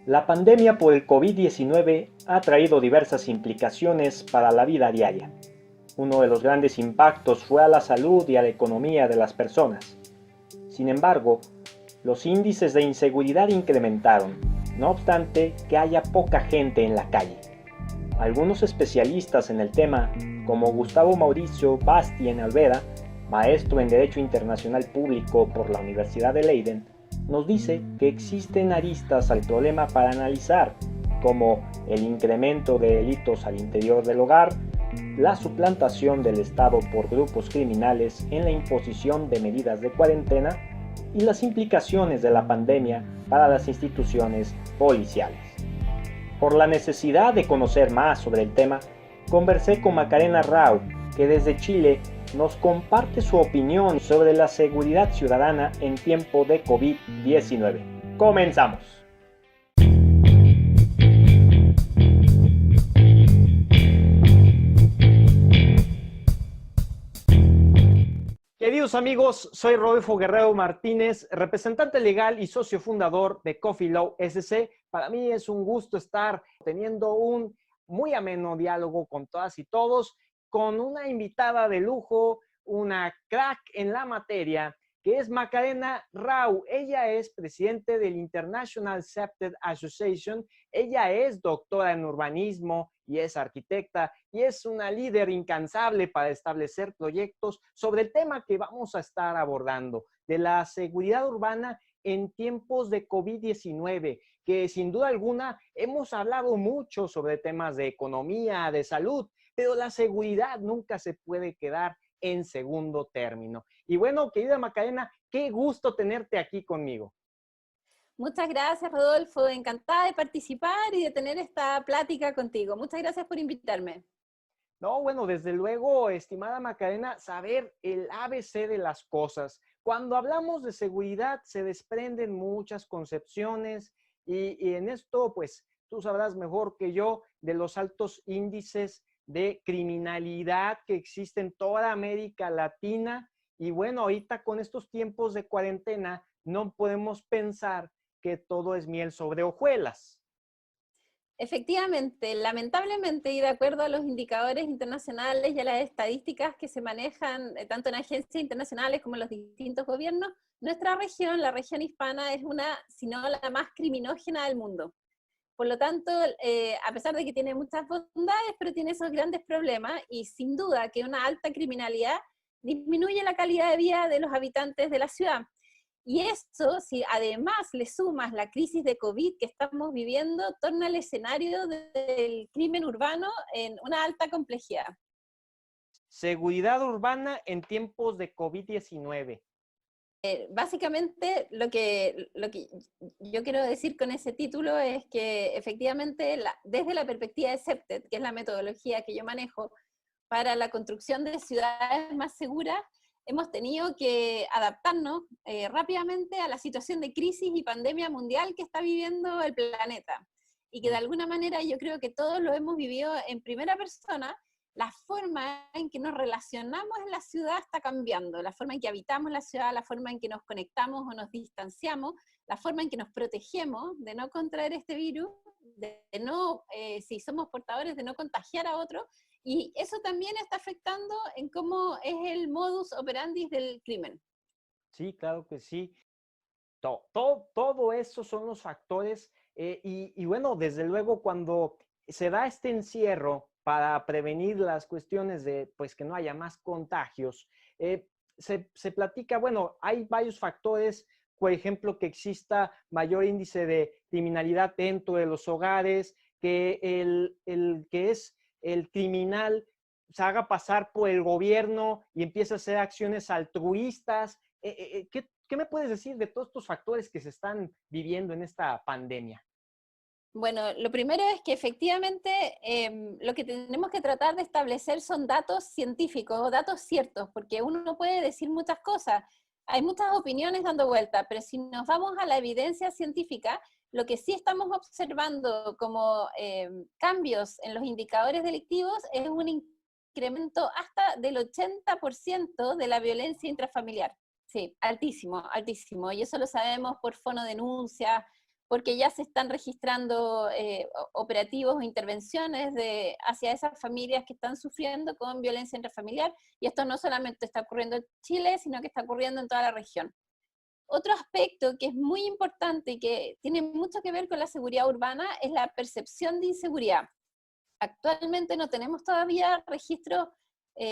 La pandemia por el COVID-19 ha traído diversas implicaciones para la vida diaria. Uno de los grandes impactos fue a la salud y a la economía de las personas. Sin embargo, los índices de inseguridad incrementaron, no obstante que haya poca gente en la calle. Algunos especialistas en el tema, como Gustavo Mauricio Bastien Alvera, maestro en Derecho Internacional Público por la Universidad de Leiden, nos dice que existen aristas al problema para analizar, como el incremento de delitos al interior del hogar, la suplantación del Estado por grupos criminales en la imposición de medidas de cuarentena y las implicaciones de la pandemia para las instituciones policiales. Por la necesidad de conocer más sobre el tema, conversé con Macarena Rau, que desde Chile nos comparte su opinión sobre la seguridad ciudadana en tiempo de COVID-19. Comenzamos. Queridos amigos, soy Rodolfo Guerrero Martínez, representante legal y socio fundador de Coffee Law SC. Para mí es un gusto estar teniendo un muy ameno diálogo con todas y todos, con una invitada de lujo, una crack en la materia, que es Macarena Rau. Ella es presidente del International Septet Association, ella es doctora en urbanismo y es arquitecta y es una líder incansable para establecer proyectos sobre el tema que vamos a estar abordando, de la seguridad urbana en tiempos de COVID-19, que sin duda alguna hemos hablado mucho sobre temas de economía, de salud, pero la seguridad nunca se puede quedar en segundo término. Y bueno, querida Macarena, qué gusto tenerte aquí conmigo. Muchas gracias, Rodolfo. Encantada de participar y de tener esta plática contigo. Muchas gracias por invitarme. No, bueno, desde luego, estimada Macarena, saber el ABC de las cosas. Cuando hablamos de seguridad se desprenden muchas concepciones y en esto, pues, tú sabrás mejor que yo de los altos índices de criminalidad que existen en toda América Latina. Y bueno, ahorita con estos tiempos de cuarentena no podemos pensar que todo es miel sobre hojuelas. Efectivamente, lamentablemente y de acuerdo a los indicadores internacionales y a las estadísticas que se manejan tanto en agencias internacionales como en los distintos gobiernos, nuestra región, la región hispana, es una, si no la más criminógena del mundo. Por lo tanto, a pesar de que tiene muchas bondades, pero tiene esos grandes problemas y sin duda que una alta criminalidad disminuye la calidad de vida de los habitantes de la ciudad. Y eso, si además le sumas la crisis de COVID que estamos viviendo, torna el escenario del crimen urbano en una alta complejidad. Seguridad urbana en tiempos de COVID-19. Básicamente, lo que yo quiero decir con ese título es que efectivamente, desde la perspectiva de CEPTED, que es la metodología que yo manejo para la construcción de ciudades más seguras, hemos tenido que adaptarnos rápidamente a la situación de crisis y pandemia mundial que está viviendo el planeta. Y que de alguna manera yo creo que todos lo hemos vivido en primera persona. La forma en que nos relacionamos en la ciudad está cambiando, la forma en que habitamos la ciudad, la forma en que nos conectamos o nos distanciamos, la forma en que nos protegemos de no contraer este virus, de no, si somos portadores, de no contagiar a otros, y eso también está afectando en cómo es el modus operandi del crimen. Sí, claro que sí. Todo eso son los factores y bueno, desde luego cuando se da este encierro para prevenir las cuestiones de pues que no haya más contagios, se platica, bueno, hay varios factores, por ejemplo, que exista mayor índice de criminalidad dentro de los hogares, que el que es el criminal se haga pasar por el gobierno y empiece a hacer acciones altruistas. ¿Qué me puedes decir de todos estos factores que se están viviendo en esta pandemia? Bueno, lo primero es que efectivamente lo que tenemos que tratar de establecer son datos científicos o datos ciertos, porque uno no puede decir muchas cosas, hay muchas opiniones dando vuelta, pero si nos vamos a la evidencia científica, lo que sí estamos observando como cambios en los indicadores delictivos es un incremento hasta del 80% de la violencia intrafamiliar. Sí, altísimo, altísimo. Y eso lo sabemos por fonodenuncias, porque ya se están registrando operativos o intervenciones hacia esas familias que están sufriendo con violencia intrafamiliar, y esto no solamente está ocurriendo en Chile, sino que está ocurriendo en toda la región. Otro aspecto que es muy importante y que tiene mucho que ver con la seguridad urbana es la percepción de inseguridad. Actualmente no tenemos todavía registros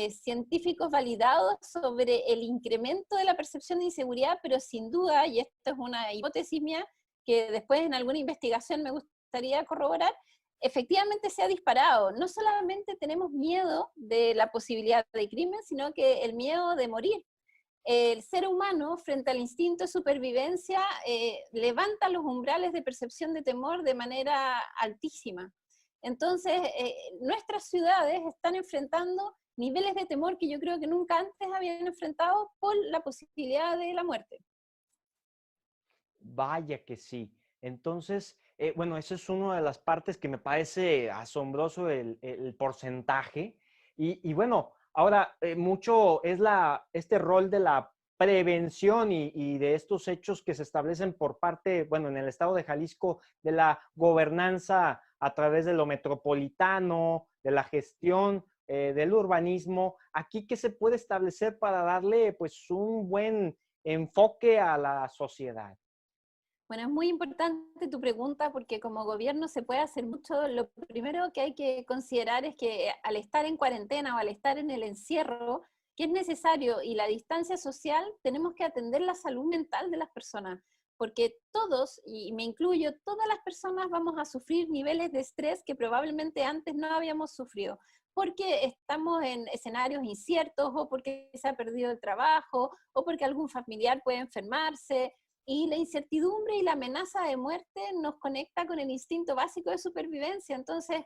científicos validados sobre el incremento de la percepción de inseguridad, pero sin duda, y esto es una hipótesis mía, que después en alguna investigación me gustaría corroborar, efectivamente se ha disparado. No solamente tenemos miedo de la posibilidad de crimen, sino que el miedo de morir. El ser humano, frente al instinto de supervivencia, levanta los umbrales de percepción de temor de manera altísima. Entonces, nuestras ciudades están enfrentando niveles de temor que yo creo que nunca antes habían enfrentado por la posibilidad de la muerte. Vaya que sí. Entonces, bueno, eso es una de las partes que me parece asombroso el porcentaje. Y bueno, ahora mucho es este rol de la prevención y de estos hechos que se establecen por parte, bueno, en el estado de Jalisco, de la gobernanza a través de lo metropolitano, de la gestión del urbanismo. Aquí, ¿qué se puede establecer para darle pues un buen enfoque a la sociedad? Bueno, es muy importante tu pregunta porque como gobierno se puede hacer mucho. Lo primero que hay que considerar es que al estar en cuarentena o al estar en el encierro, que es necesario, y la distancia social, tenemos que atender la salud mental de las personas, porque todos, y me incluyo, todas las personas vamos a sufrir niveles de estrés que probablemente antes no habíamos sufrido, porque estamos en escenarios inciertos, o porque se ha perdido el trabajo, o porque algún familiar puede enfermarse, y la incertidumbre y la amenaza de muerte nos conecta con el instinto básico de supervivencia. Entonces,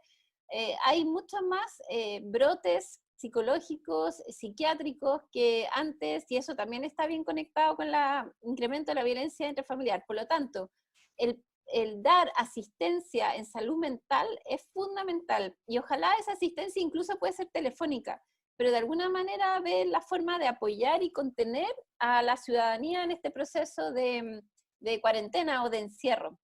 hay muchos más brotes psicológicos, psiquiátricos que antes, y eso también está bien conectado con el incremento de la violencia intrafamiliar. Por lo tanto, el dar asistencia en salud mental es fundamental, y ojalá esa asistencia incluso puede ser telefónica, pero de alguna manera ver la forma de apoyar y contener a la ciudadanía en este proceso de cuarentena o de encierro.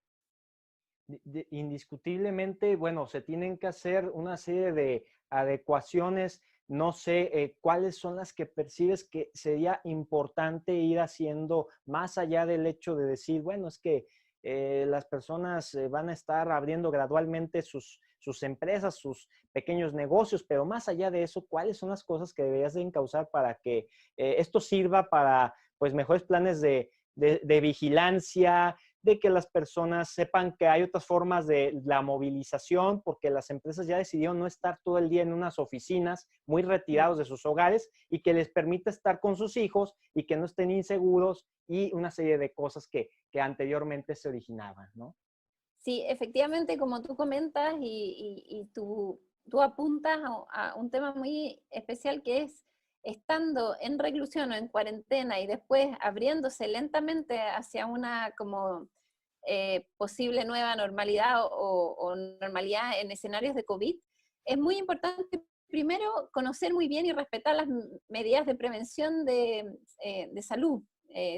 Indiscutiblemente, bueno, se tienen que hacer una serie de adecuaciones. No sé cuáles son las que percibes que sería importante ir haciendo más allá del hecho de decir, bueno, es que las personas van a estar abriendo gradualmente sus empresas, sus pequeños negocios, pero más allá de eso, ¿cuáles son las cosas que deberías de encauzar para que esto sirva para pues mejores planes de vigilancia, de que las personas sepan que hay otras formas de la movilización, porque las empresas ya decidieron no estar todo el día en unas oficinas muy retirados de sus hogares, y que les permita estar con sus hijos y que no estén inseguros, y una serie de cosas que anteriormente se originaban, ¿no? Sí, efectivamente, como tú comentas y tú apuntas a un tema muy especial, que es estando en reclusión o en cuarentena y después abriéndose lentamente hacia una como posible nueva normalidad o normalidad en escenarios de COVID. Es muy importante primero conocer muy bien y respetar las medidas de prevención de salud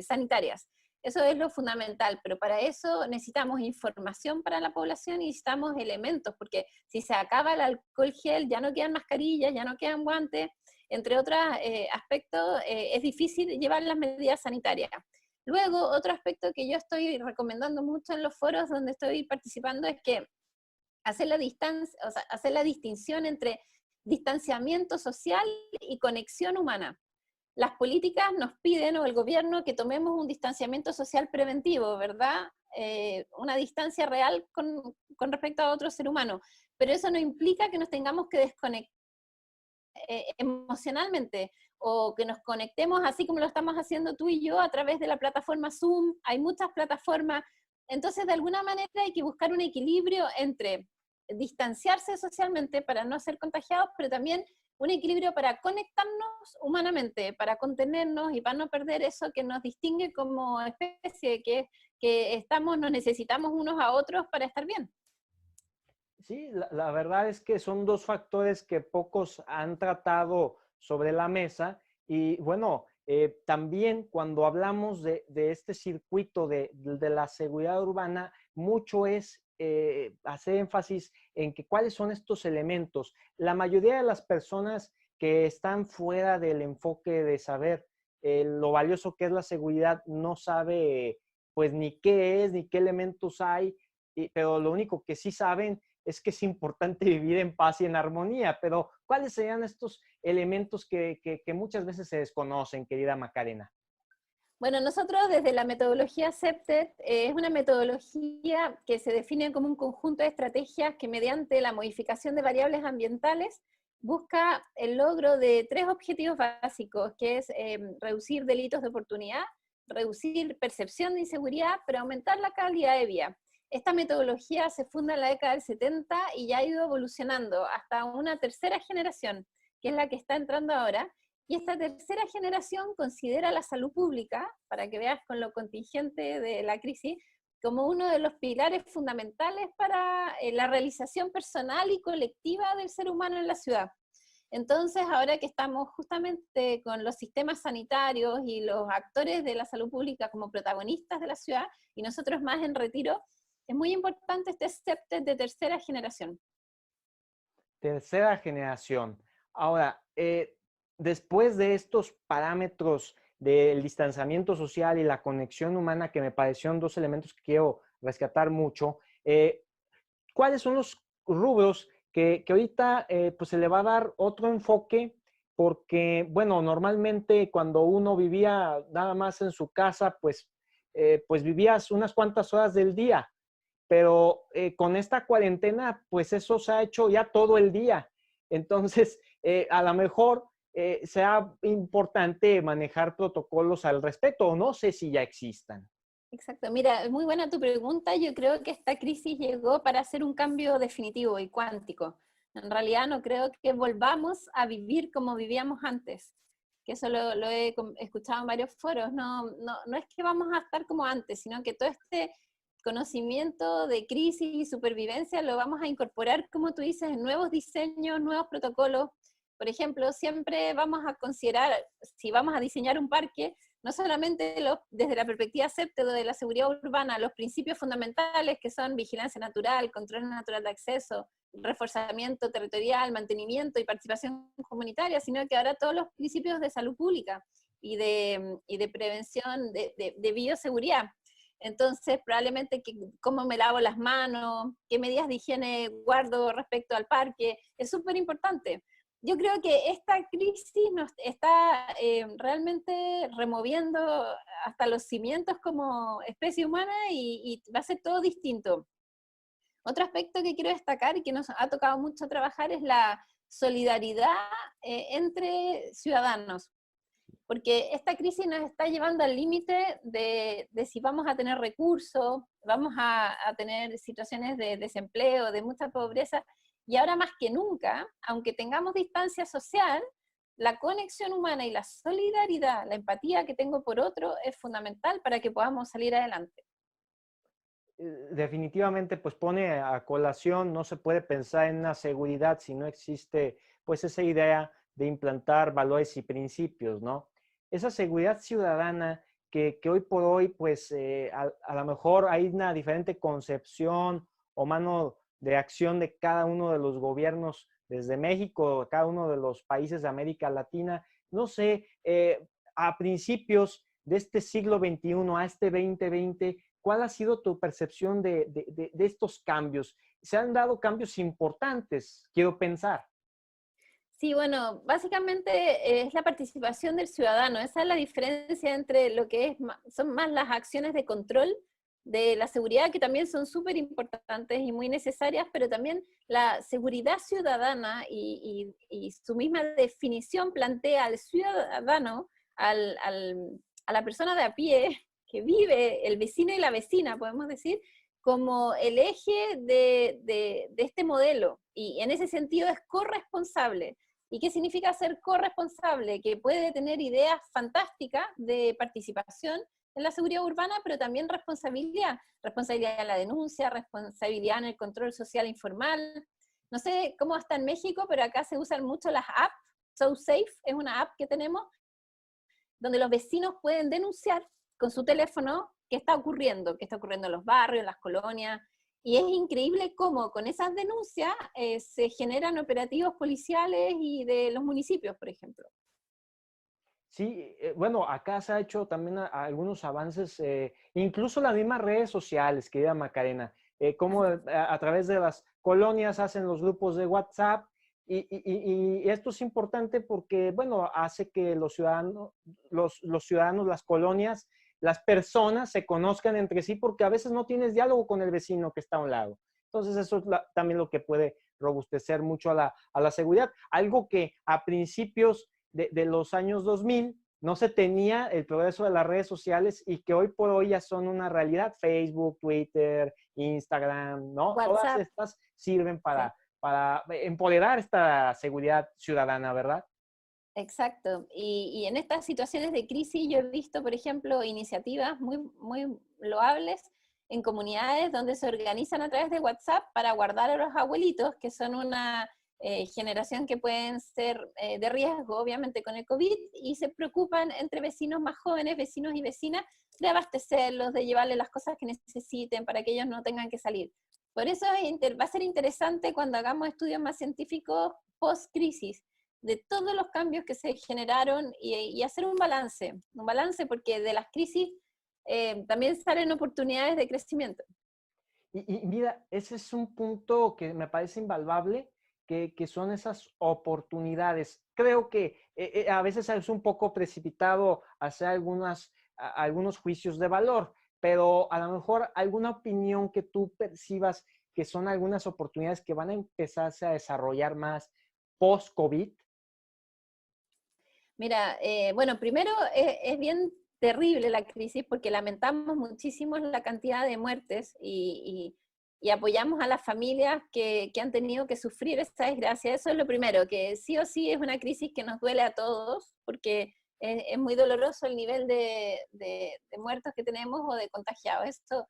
sanitarias. Eso es lo fundamental, pero para eso necesitamos información para la población y necesitamos elementos, porque si se acaba el alcohol gel, ya no quedan mascarillas, ya no quedan guantes, entre otros aspectos, es difícil llevar las medidas sanitarias. Luego, otro aspecto que yo estoy recomendando mucho en los foros donde estoy participando es que hacer la distancia, o sea, hacer la distinción entre distanciamiento social y conexión humana. Las políticas nos piden, o el gobierno, que tomemos un distanciamiento social preventivo, ¿verdad? Una distancia real con respecto a otro ser humano. Pero eso no implica que nos tengamos que desconectar emocionalmente, o que nos conectemos así como lo estamos haciendo tú y yo a través de la plataforma Zoom. Hay muchas plataformas. Entonces, de alguna manera hay que buscar un equilibrio entre distanciarse socialmente para no ser contagiados, pero también un equilibrio para conectarnos humanamente, para contenernos y para no perder eso que nos distingue como especie, que estamos, nos necesitamos unos a otros para estar bien. Sí, la verdad es que son dos factores que pocos han tratado sobre la mesa. Y bueno, también cuando hablamos de este circuito de la seguridad urbana, mucho es hacer énfasis en que cuáles son estos elementos. La mayoría de las personas que están fuera del enfoque de saber lo valioso que es la seguridad no sabe pues ni qué es, ni qué elementos hay, pero lo único que sí saben es que es importante vivir en paz y en armonía. Pero ¿cuáles serían estos elementos que muchas veces se desconocen, querida Macarena? Bueno, nosotros desde la metodología CEPTED, es una metodología que se define como un conjunto de estrategias que mediante la modificación de variables ambientales busca el logro de tres objetivos básicos, que es reducir delitos de oportunidad, reducir percepción de inseguridad, pero aumentar la calidad de vida. Esta metodología se funda en la década del 70 y ya ha ido evolucionando hasta una tercera generación, que es la que está entrando ahora. Y esta tercera generación considera la salud pública, para que veas con lo contingente de la crisis, como uno de los pilares fundamentales para la realización personal y colectiva del ser humano en la ciudad. Entonces, ahora que estamos justamente con los sistemas sanitarios y los actores de la salud pública como protagonistas de la ciudad, y nosotros más en retiro, es muy importante este CEPTED de tercera generación. Tercera generación. Ahora, después de estos parámetros del distanciamiento social y la conexión humana, que me parecieron dos elementos que quiero rescatar mucho, ¿cuáles son los rubros que ahorita pues se le va a dar otro enfoque? Porque, bueno, normalmente cuando uno vivía nada más en su casa, pues vivías unas cuantas horas del día, pero con esta cuarentena, pues eso se ha hecho ya todo el día. Entonces, a lo mejor sea importante manejar protocolos al respecto, o no sé si ya existan. Exacto, mira, es muy buena tu pregunta. Yo creo que esta crisis llegó para hacer un cambio definitivo y cuántico. En realidad no creo que volvamos a vivir como vivíamos antes, que eso lo he escuchado en varios foros. No es que vamos a estar como antes, sino que todo este conocimiento de crisis y supervivencia lo vamos a incorporar, como tú dices, en nuevos diseños, nuevos protocolos. Por ejemplo, siempre vamos a considerar, si vamos a diseñar un parque, no solamente desde la perspectiva CEPTED de la seguridad urbana, los principios fundamentales que son vigilancia natural, control natural de acceso, reforzamiento territorial, mantenimiento y participación comunitaria, sino que ahora todos los principios de salud pública y de prevención, de bioseguridad. Entonces, probablemente cómo me lavo las manos, qué medidas de higiene guardo respecto al parque, es súper importante. Yo creo que esta crisis nos está realmente removiendo hasta los cimientos como especie humana y va a ser todo distinto. Otro aspecto que quiero destacar y que nos ha tocado mucho trabajar es la solidaridad entre ciudadanos, porque esta crisis nos está llevando al límite de si vamos a tener recursos, vamos a tener situaciones de desempleo, de mucha pobreza, y ahora más que nunca, aunque tengamos distancia social, la conexión humana y la solidaridad, la empatía que tengo por otro es fundamental para que podamos salir adelante. Definitivamente pues pone a colación, no se puede pensar en una seguridad si no existe pues esa idea de implantar valores y principios, ¿no? Esa seguridad ciudadana que hoy por hoy pues a lo mejor hay una diferente concepción o mano de acción de cada uno de los gobiernos desde México, cada uno de los países de América Latina, no sé, a principios de este siglo XXI, a este 2020, ¿cuál ha sido tu percepción de estos cambios? Se han dado cambios importantes, quiero pensar. Sí, bueno, básicamente es la participación del ciudadano. Esa es la diferencia entre lo que son más las acciones de control de la seguridad, que también son súper importantes y muy necesarias, pero también la seguridad ciudadana y su misma definición plantea al ciudadano, a la persona de a pie que vive, el vecino y la vecina, podemos decir, como el eje de este modelo. Y en ese sentido es corresponsable. ¿Y qué significa ser corresponsable? Que puede tener ideas fantásticas de participación en la seguridad urbana, pero también responsabilidad. Responsabilidad en la denuncia, responsabilidad en el control social informal. No sé cómo está en México, pero acá se usan mucho las apps. So Safe es una app que tenemos, donde los vecinos pueden denunciar con su teléfono qué está ocurriendo, en los barrios, en las colonias, y es increíble cómo con esas denuncias se generan operativos policiales y de los municipios, por ejemplo. Sí, bueno, acá se ha hecho también algunos avances, incluso las mismas redes sociales, querida Macarena, cómo a través de las colonias hacen los grupos de WhatsApp y esto es importante porque, bueno, hace que los ciudadanos, las colonias, las personas se conozcan entre sí porque a veces no tienes diálogo con el vecino que está a un lado. Entonces eso es también lo que puede robustecer mucho a la seguridad. Algo que a principios de los años 2000 no se tenía el progreso de las redes sociales y que hoy por hoy ya son una realidad. Facebook, Twitter, Instagram, ¿no? Todas WhatsApp, estas sirven sí. para empoderar esta seguridad ciudadana, ¿verdad? Exacto. Y en estas situaciones de crisis yo he visto, por ejemplo, iniciativas muy loables en comunidades donde se organizan a través de WhatsApp para guardar a los abuelitos, que son una generación que pueden ser de riesgo, obviamente, con el COVID, y se preocupan entre vecinos más jóvenes, vecinos y vecinas, de abastecerlos, de llevarles las cosas que necesiten para que ellos no tengan que salir. Por eso va a ser interesante cuando hagamos estudios más científicos post-crisis, de todos los cambios que se generaron y hacer un balance porque de las crisis también salen oportunidades de crecimiento. Y mira, ese es un punto que me parece invaluable, que son esas oportunidades. Creo que a veces es un poco precipitado hacer algunos juicios de valor, pero a lo mejor alguna opinión que tú percibas que son algunas oportunidades que van a empezarse a desarrollar más post-COVID. Mira, bueno, primero es bien terrible la crisis porque lamentamos muchísimo la cantidad de muertes y apoyamos a las familias que han tenido que sufrir esta desgracia. Eso es lo primero, que sí o sí es una crisis que nos duele a todos porque es muy doloroso el nivel de muertos que tenemos o de contagiados. Esto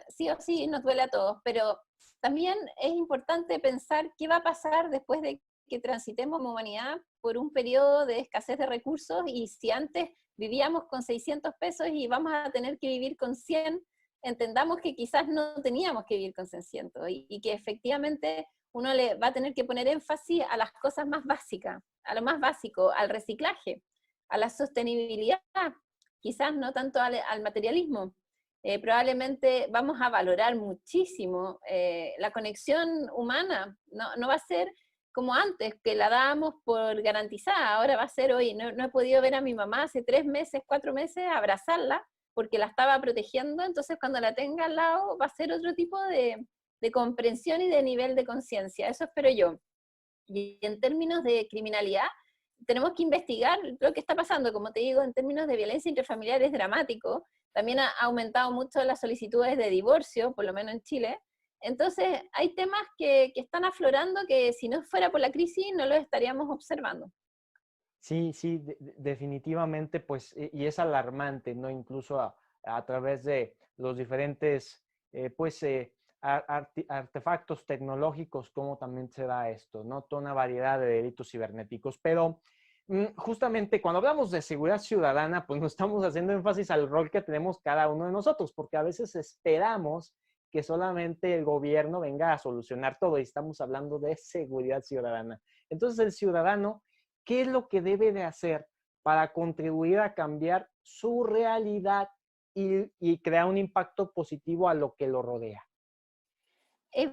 sí o sí nos duele a todos, pero también es importante pensar qué va a pasar después de que transitemos como humanidad por un periodo de escasez de recursos y si antes vivíamos con 600 pesos y vamos a tener que vivir con 100, entendamos que quizás no teníamos que vivir con 600 y que efectivamente uno le va a tener que poner énfasis a las cosas más básicas, a lo más básico, al reciclaje, a la sostenibilidad, quizás no tanto al materialismo. Probablemente vamos a valorar muchísimo la conexión humana, no va a ser como antes, que la dábamos por garantizada, ahora va a ser hoy, no he podido ver a mi mamá hace 3 meses, 4 meses, abrazarla, porque la estaba protegiendo, entonces cuando la tenga al lado va a ser otro tipo de comprensión y de nivel de conciencia, eso espero yo. Y en términos de criminalidad, tenemos que investigar lo que está pasando, como te digo, en términos de violencia intrafamiliar es dramático, también ha aumentado mucho las solicitudes de divorcio, por lo menos en Chile. Entonces, hay temas que están aflorando que si no fuera por la crisis no los estaríamos observando. Sí, sí, definitivamente, pues, y es alarmante, ¿no? Incluso a través de los diferentes, pues, artefactos tecnológicos, cómo también se da esto, ¿no? Toda una variedad de delitos cibernéticos. Pero justamente cuando hablamos de seguridad ciudadana, pues nos estamos haciendo énfasis al rol que tenemos cada uno de nosotros, porque a veces esperamos que solamente el gobierno venga a solucionar todo y estamos hablando de seguridad ciudadana. Entonces, el ciudadano, ¿qué es lo que debe de hacer para contribuir a cambiar su realidad y crear un impacto positivo a lo que lo rodea? Es,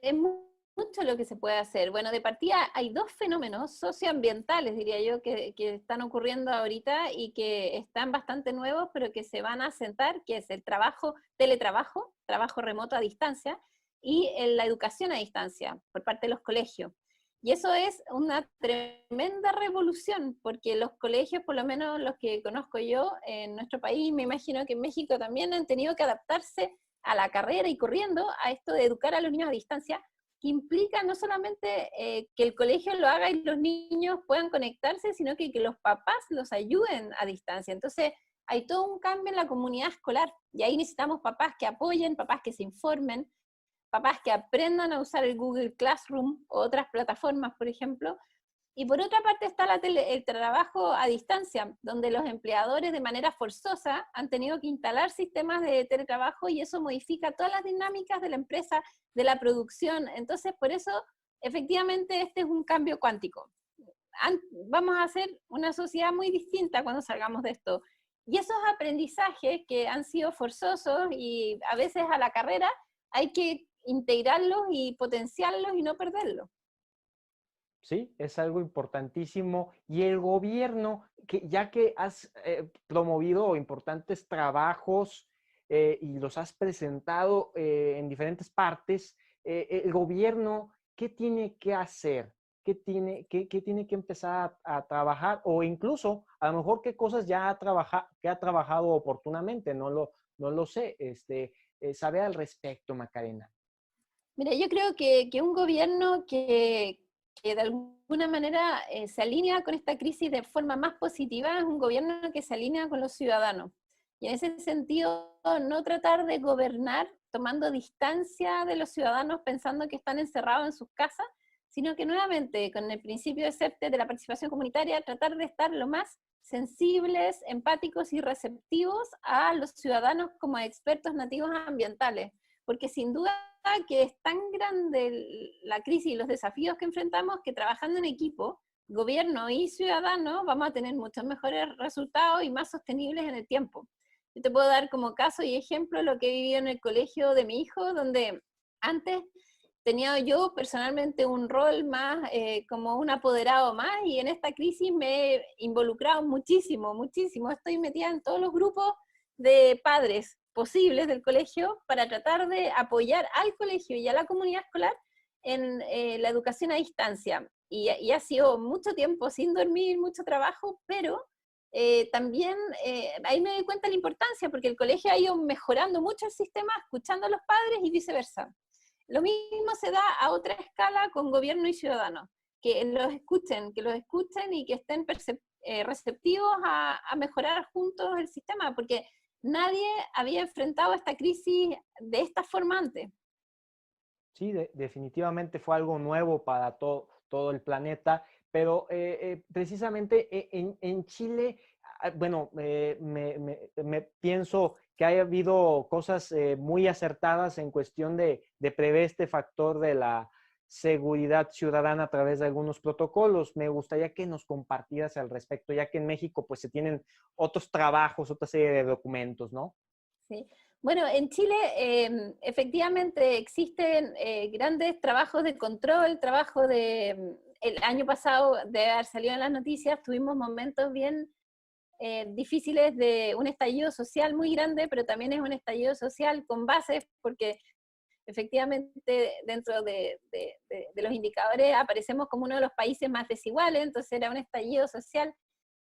es mucho lo que se puede hacer. Bueno, de partida hay dos fenómenos socioambientales, diría yo, que están ocurriendo ahorita y que están bastante nuevos, pero que se van a asentar, que es el teletrabajo, trabajo remoto a distancia, y la educación a distancia por parte de los colegios. Y eso es una tremenda revolución, porque los colegios, por lo menos los que conozco yo en nuestro país, me imagino que en México también han tenido que adaptarse a la carrera y corriendo a esto de educar a los niños a distancia, que implica no solamente que el colegio lo haga y los niños puedan conectarse, sino que los papás los ayuden a distancia. Entonces, hay todo un cambio en la comunidad escolar y ahí necesitamos papás que apoyen, papás que se informen, papás que aprendan a usar el Google Classroom o otras plataformas, por ejemplo, Y por otra parte está el trabajo a distancia, donde los empleadores de manera forzosa han tenido que instalar sistemas de teletrabajo y eso modifica todas las dinámicas de la empresa, de la producción. Entonces, por eso, efectivamente, este es un cambio cuántico. Vamos a hacer una sociedad muy distinta cuando salgamos de esto. Y esos aprendizajes que han sido forzosos y a veces a la carrera, hay que integrarlos y potenciarlos y no perderlos. Sí, es algo importantísimo. Y el gobierno, que ya que has promovido importantes trabajos y los has presentado en diferentes partes, el gobierno, ¿qué tiene que hacer? ¿Qué tiene que empezar a trabajar? O incluso, a lo mejor, qué cosas ya que ha trabajado oportunamente, no lo sé. Sabe al respecto, Macarena. Mira, yo creo que un gobierno que de alguna manera se alinea con esta crisis de forma más positiva es un gobierno que se alinea con los ciudadanos. Y en ese sentido, no tratar de gobernar tomando distancia de los ciudadanos pensando que están encerrados en sus casas, sino que nuevamente con el principio de CEPTE de la participación comunitaria, tratar de estar lo más sensibles, empáticos y receptivos a los ciudadanos como expertos nativos ambientales, porque sin duda que es tan grande la crisis y los desafíos que enfrentamos que trabajando en equipo, gobierno y ciudadanos, vamos a tener muchos mejores resultados y más sostenibles en el tiempo. Yo te puedo dar como caso y ejemplo lo que he vivido en el colegio de mi hijo, donde antes tenía yo personalmente un rol más como un apoderado más, y en esta crisis me he involucrado muchísimo, muchísimo. Estoy metida en todos los grupos de padres posibles del colegio para tratar de apoyar al colegio y a la comunidad escolar en la educación a distancia. Y ha sido mucho tiempo sin dormir, mucho trabajo, pero también ahí me doy cuenta de la importancia, porque el colegio ha ido mejorando mucho el sistema, escuchando a los padres y viceversa. Lo mismo se da a otra escala con gobierno y ciudadanos, que los escuchen y que estén receptivos a mejorar juntos el sistema, porque nadie había enfrentado esta crisis de esta forma antes. Sí, definitivamente fue algo nuevo para todo el planeta, pero precisamente en Chile, bueno, me pienso que ha habido cosas muy acertadas en cuestión de prever este factor de la seguridad ciudadana a través de algunos protocolos. Me gustaría que nos compartieras al respecto, ya que en México pues se tienen otros trabajos, otra serie de documentos, ¿no? Sí. Bueno, en Chile efectivamente existen grandes trabajos de control, el año pasado, de haber salido en las noticias, tuvimos momentos bien difíciles de un estallido social muy grande, pero también es un estallido social con bases, porque efectivamente dentro de los indicadores aparecemos como uno de los países más desiguales, entonces era un estallido social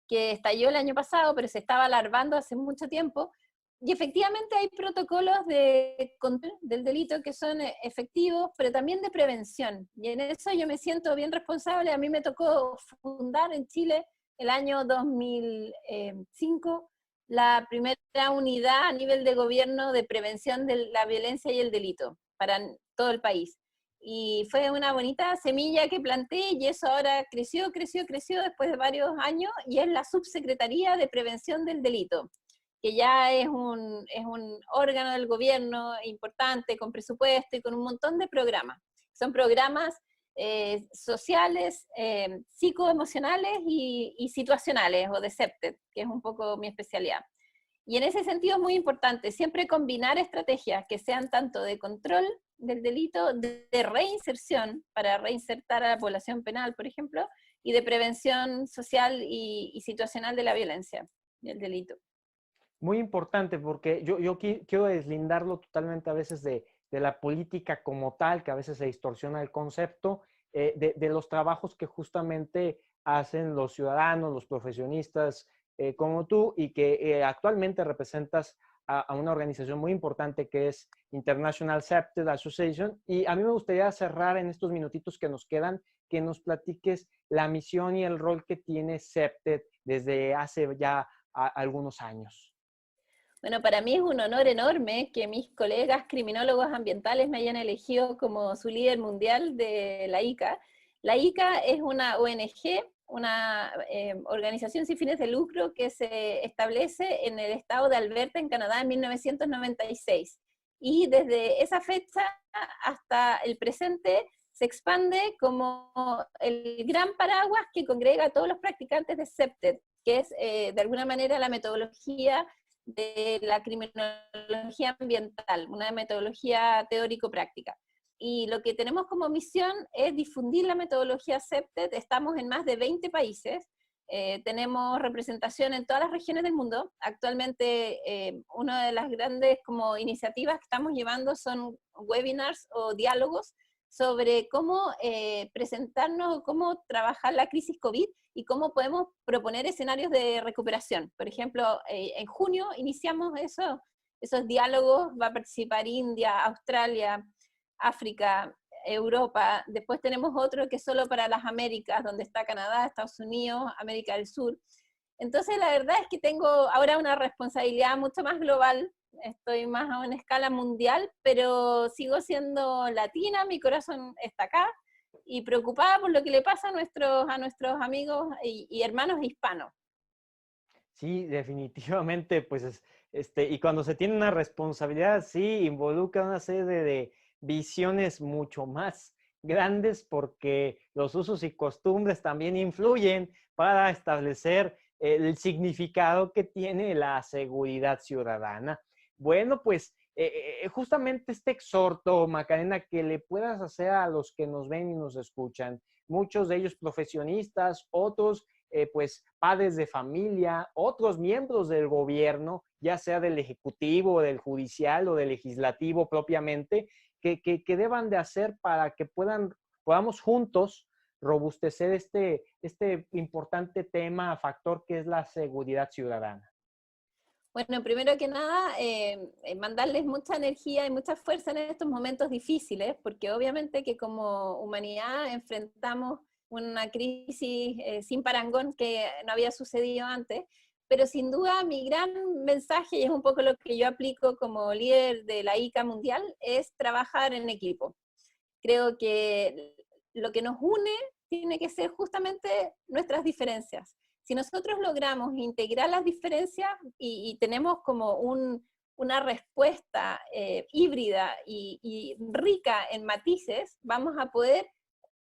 que estalló el año pasado, pero se estaba alargando hace mucho tiempo. Y efectivamente hay protocolos de control del delito que son efectivos, pero también de prevención. Y en eso yo me siento bien responsable. A mí me tocó fundar en Chile el año 2005 la primera unidad a nivel de gobierno de prevención de la violencia y el delito para todo el país. Y fue una bonita semilla que planté y eso ahora creció después de varios años y es la Subsecretaría de Prevención del Delito, que ya es un órgano del gobierno importante, con presupuesto y con un montón de programas. Son programas sociales, psicoemocionales y situacionales, o de CEPTED, que es un poco mi especialidad. Y en ese sentido es muy importante siempre combinar estrategias que sean tanto de control del delito, de reinserción, para reinsertar a la población penal, por ejemplo, y de prevención social y situacional de la violencia y el delito. Muy importante porque yo quiero deslindarlo totalmente a veces de la política como tal, que a veces se distorsiona el concepto, de los trabajos que justamente hacen los ciudadanos, los profesionistas como tú, y que actualmente representas a una organización muy importante que es International CEPTED Association. Y a mí me gustaría cerrar en estos minutitos que nos quedan, que nos platiques la misión y el rol que tiene CEPTED desde hace ya algunos años. Bueno, para mí es un honor enorme que mis colegas criminólogos ambientales me hayan elegido como su líder mundial de la ICA. La ICA es una ONG, una organización sin fines de lucro que se establece en el estado de Alberta, en Canadá, en 1996. Y desde esa fecha hasta el presente se expande como el gran paraguas que congrega a todos los practicantes de CEPTED, que es de alguna manera la metodología de la criminología ambiental, una metodología teórico-práctica. Y lo que tenemos como misión es difundir la metodología CEPTED. Estamos en más de 20 países, tenemos representación en todas las regiones del mundo. Actualmente una de las grandes como iniciativas que estamos llevando son webinars o diálogos sobre cómo presentarnos, cómo trabajar la crisis COVID y cómo podemos proponer escenarios de recuperación. Por ejemplo, en junio iniciamos esos diálogos, va a participar India, Australia, África, Europa. Después tenemos otro que es solo para las Américas, donde está Canadá, Estados Unidos, América del Sur. Entonces la verdad es que tengo ahora una responsabilidad mucho más global. Estoy más a una escala mundial, pero sigo siendo latina, mi corazón está acá, y preocupada por lo que le pasa a nuestros amigos y hermanos hispanos. Sí, definitivamente, pues, y cuando se tiene una responsabilidad, sí, involucra una serie de visiones mucho más grandes, porque los usos y costumbres también influyen para establecer el significado que tiene la seguridad ciudadana. Bueno, pues justamente este exhorto, Macarena, que le puedas hacer a los que nos ven y nos escuchan, muchos de ellos profesionistas, otros pues padres de familia, otros miembros del gobierno, ya sea del ejecutivo, del judicial o del legislativo propiamente, que deban de hacer para que podamos juntos robustecer este importante tema, factor que es la seguridad ciudadana. Bueno, primero que nada, mandarles mucha energía y mucha fuerza en estos momentos difíciles, porque obviamente que como humanidad enfrentamos una crisis sin parangón que no había sucedido antes, pero sin duda mi gran mensaje, y es un poco lo que yo aplico como líder de la ICA mundial, es trabajar en equipo. Creo que lo que nos une tiene que ser justamente nuestras diferencias. Si nosotros logramos integrar las diferencias y tenemos como una respuesta híbrida y rica en matices, vamos a poder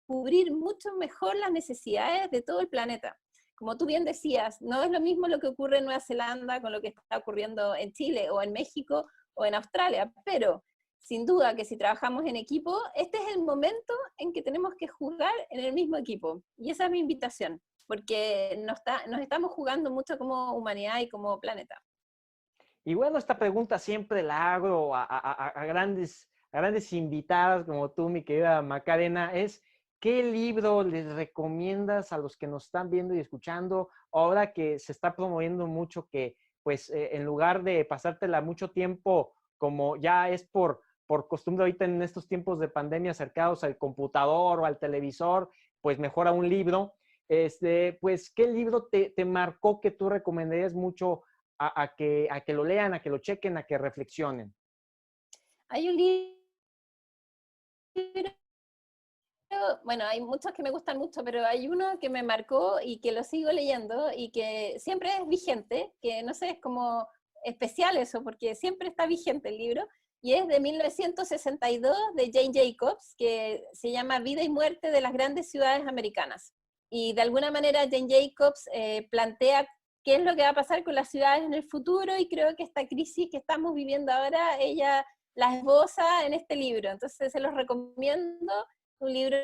cubrir mucho mejor las necesidades de todo el planeta. Como tú bien decías, no es lo mismo lo que ocurre en Nueva Zelanda con lo que está ocurriendo en Chile o en México o en Australia, pero sin duda que si trabajamos en equipo, este es el momento en que tenemos que jugar en el mismo equipo. Y esa es mi invitación, porque nos estamos jugando mucho como humanidad y como planeta. Y bueno, esta pregunta siempre la hago a grandes invitadas como tú, mi querida Macarena, es ¿qué libro les recomiendas a los que nos están viendo y escuchando ahora que se está promoviendo mucho que, pues, en lugar de pasártela mucho tiempo, como ya es por costumbre ahorita en estos tiempos de pandemia acercados al computador o al televisor, pues mejora un libro? Pues, ¿qué libro te marcó que tú recomendarías mucho a que lo lean, a que lo chequen, a que reflexionen? Hay un libro, bueno, hay muchos que me gustan mucho, pero hay uno que me marcó y que lo sigo leyendo y que siempre es vigente, que no sé, es como especial eso, porque siempre está vigente el libro, y es de 1962 de Jane Jacobs, que se llama Vida y muerte de las grandes ciudades americanas. Y de alguna manera Jane Jacobs plantea qué es lo que va a pasar con las ciudades en el futuro, y creo que esta crisis que estamos viviendo ahora, ella la esboza en este libro. Entonces se los recomiendo, un libro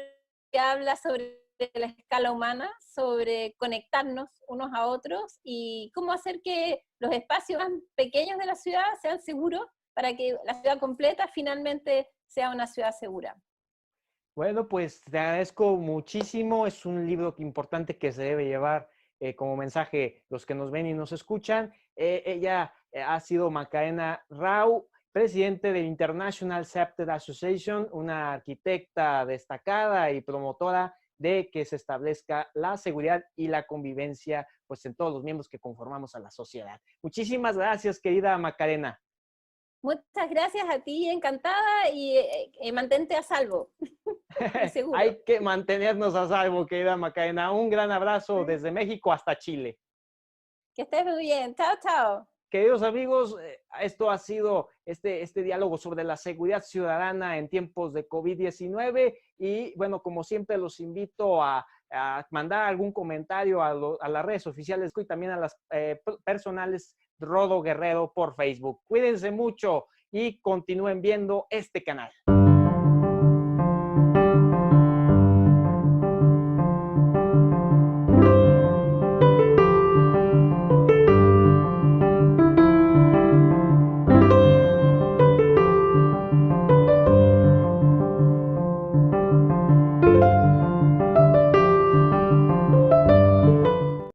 que habla sobre la escala humana, sobre conectarnos unos a otros y cómo hacer que los espacios más pequeños de la ciudad sean seguros para que la ciudad completa finalmente sea una ciudad segura. Bueno, pues te agradezco muchísimo. Es un libro importante que se debe llevar como mensaje los que nos ven y nos escuchan. Ella ha sido Macarena Rau, presidente del International CEPTED Association, una arquitecta destacada y promotora de que se establezca la seguridad y la convivencia pues, en todos los miembros que conformamos a la sociedad. Muchísimas gracias, querida Macarena. Muchas gracias a ti, encantada, y mantente a salvo. seguro. Hay que mantenernos a salvo, querida Macarena. Un gran abrazo desde México hasta Chile. Que estés muy bien. Chao, chao. Queridos amigos, esto ha sido este diálogo sobre la seguridad ciudadana en tiempos de COVID-19 y bueno, como siempre los invito a mandar algún comentario a las redes oficiales y también a las personales Rodo Guerrero por Facebook. Cuídense mucho y continúen viendo este canal.